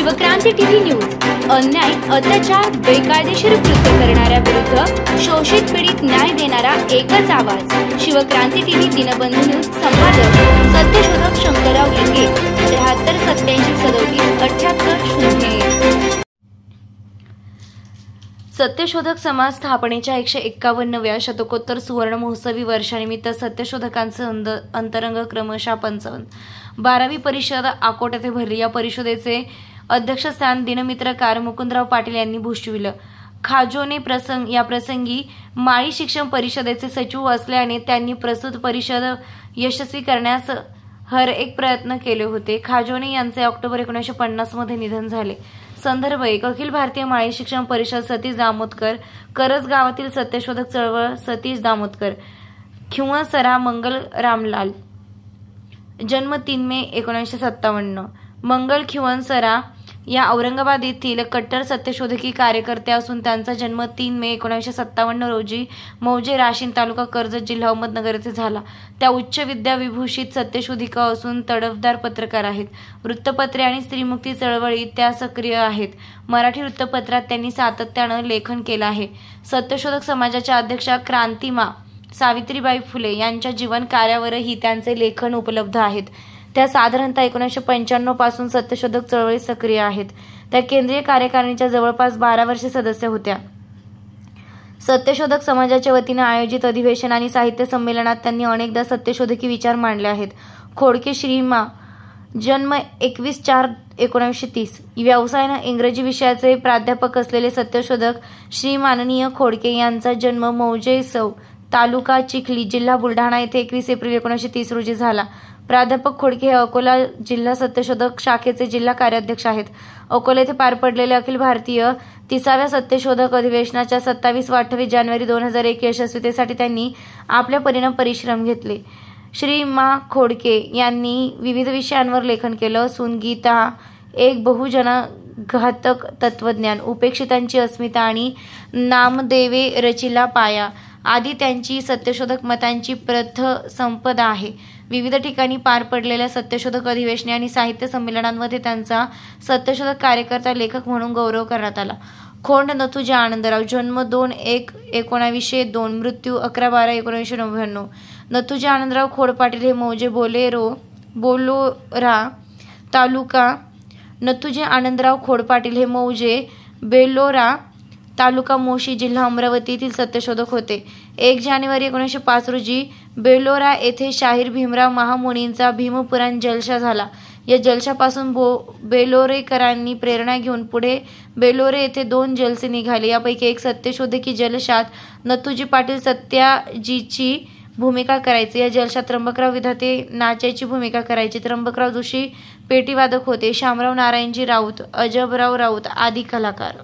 Shivkranti TV news अन्याय, अत्याचार, बेकायदेशीर कृत्य करणाऱ्या विरुद्ध शोषित पीडित न्याय देणारा एकच आवाज। शिवक्रांती टीव्ही दिनबंधू न्यूज संपादक सत्यशोधक शंकरराव लिंगे 73 87 37 78 सत्यशोधक समाज स्थापनेच्या 151व्या शतकोत्तर सुवर्ण महोत्सवी वर्षानिमित्त सत्यशोधकांचं अंतरंग क्रमशः 55 12वी परिषद अकोट येथे भरली। या परिषदेचे अध्यक्षस्थान दिनमित्रकार मुकुंदराव पाटील यांनी भूषविलं। खाजोने या प्रसंगी माळी शिक्षण परिषदेचे सचिव असल्याने त्यांनी प्रस्तुत परिषद यशस्वी करण्यास हर एक प्रयत्न केले होते। खाजोने यांचे ऑक्टोबर 1950 मध्ये निधन झाले। संदर्भ 1 अखिल भारतीय माळी शिक्षण परिषद सतीश दामोदकर, करज गावातील सत्यशोधक चळवळ सतीश दामोदकर, खिंवसरा मंगल रामलाल, जन्म 3 मे 1957, मंगल खिंवसरा या औरंगाबाद येथील कट्टर सत्यशोधकी कार्यकर्ते असून त्यांचा जन्म 3 मे 1957 रोजी मौजे राशीन तालुका कर्जत जिल्हा अहमदनगर येथे झाला। त्या उच्च विद्या विभूषित सत्यशोधिका असून तडफदार पत्रकार आहेत। वृत्तपत्रे आणि स्त्रीमुक्ती चळवळीत त्या सक्रिय आहेत। मराठी वृत्तपत्रात त्यांनी सातत्याने लेखन केलं आहे। सत्यशोधक समाजाच्या अध्यक्षा क्रांतिमा सावित्रीबाई फुले यांच्या जीवन कार्यावरही त्यांचे लेखन उपलब्ध आहेत। त्या साधारणतः 1995 पासून सत्यशोधक चळवळीत सक्रिय आहेत। त्या केंद्रीय कार्यकारिणीच्या जवळपास 12 वर्षे सदस्य होत्या। सत्यशोधक समाजाच्या वतीने आयोजित अधिवेशन आणि साहित्य संमेलनात त्यांनी अनेकदा सत्यशोधकी विचार मांडले आहेत। खोडके श्रीमा, जन्म 21/4/1930, व्यवसायाने इंग्रजी विषयाचे प्राध्यापक असलेले सत्यशोधक श्री माननीय खोडके यांचा जन्म मौजे सौ तालुका चिखली जिल्हा बुलढाणा येथे 21 एप्रिल 1930 रोजी झाला। प्राध्यापक खोडके हे अकोला जिल्हा सत्यशोधक शाखेचे जिल्हा कार्याध्यक्ष आहेत। अकोला येथे पार पडलेले अखिल भारतीय 30व्या सत्यशोधक अधिवेशनाच्या 27 व 28 जानेवारी 2001 यशस्वीतेसाठी त्यांनी आपल्या परीने परिश्रम घेतले। श्री मा खोडके यांनी विविध विषयांवर लेखन केलं असून गीता, एक बहुजनघातक तत्वज्ञान, उपेक्षितांची अस्मिता आणि नामदेवे रचिला पाया आदी त्यांची सत्यशोधक मतांची संपदा आहे। विविध ठिकाणी पार पडलेल्या सत्यशोधक अधिवेशने आणि साहित्य संमेलनांमध्ये त्यांचा सत्यशोधक कार्यकर्ता लेखक म्हणून गौरव करण्यात आला। खोंड नथुजी आनंदराव, जन्म 2/1/1902, मृत्यू 11/12/1999। नथुजी आनंदराव खोडपाटील हे मौजे बेलोरा तालुका नथुजी आनंदराव खोडपाटील हे मौजे बेलोरा तालुका मोशी जिल्हा अमरावती येथील सत्यशोधक होते। 1 जानेवारी 1905 रोजी बेलोरा येथे शाहीर भीमराव महामुनींचा भीमपुराण जलसा झाला। या जलशापासून बेलोरेकरांनी प्रेरणा घेऊन पुढे बेलोरे येथे 2 जलसे निघाले। यापैकी एक सत्यशोधकी जलशात नथुजी पाटील सत्याजीची भूमिका करायचे। या जलशात त्र्यंबकराव विधाते नाच्याची भूमिका करायची। त्र्यंबकराव जोशी पेटीवादक होते। शामराव नारायणजी राऊत, अजबराव राऊत आदी कलाकार।